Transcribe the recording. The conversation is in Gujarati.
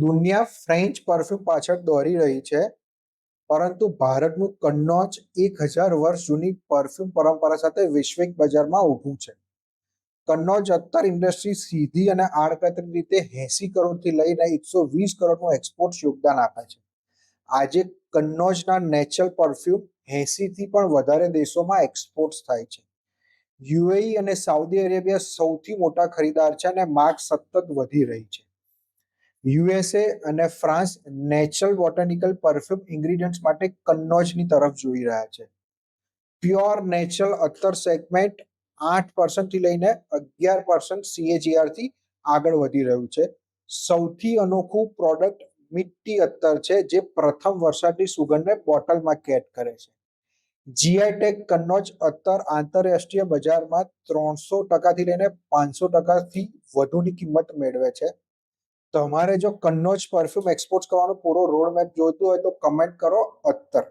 દુનિયા ફ્રેન્ચ પરફ્યુમ પાછળ દોડી રહી છે, પરંતુ ભારતનું કન્નૌજ 1000 વર્ષ જૂની પરફ્યુમ પરંપરા સાથે વૈશ્વિક બજારમાં ઊભું છે. કન્નૌજ અત્તર ઇન્ડસ્ટ્રી સીધી અને આડકતરી રીતે 80 કરોડથી લઈને 120 કરોડનું એક્સપોર્ટ યોગદાન આપે છે. આજે કન્નૌજના નેચરલ પરફ્યુમ 80થી પણ વધારે દેશોમાં એક્સપોર્ટ થાય છે. યુએઈ અને સાઉદી અરેબિયા સૌથી મોટા ખરીદાર છે અને માંગ સતત વધી રહી છે. યુએસએ અને France natural botanical perfume ingredients માટે કન્નૌજની તરફ જોઈ રહ્યા છે. પ્યોર નેચરલ અત્તર સેગમેન્ટ 8% થી લઈને 11% CAGR થી આગળ વધી રહ્યું છે. સૌથી અનોખું પ્રોડક્ટ મિટ્ટી અત્તર છે, જે પ્રથમ વરસાદની સુગંધને બોટલમાં કેદ કરે છે. જીઆઈ ટેગ કન્નૌજ અત્તર આંતરરાષ્ટ્રીય બજારમાં 300% થી લઈને 500%થી વધુની કિંમત મેળવે છે. તમારે જો કન્નૌજ પરફ્યુમ એક્સપોર્ટ કરવાનો પૂરો રોડ મેપ જોઈતો હોય તો કમેન્ટ કરો અત્તર.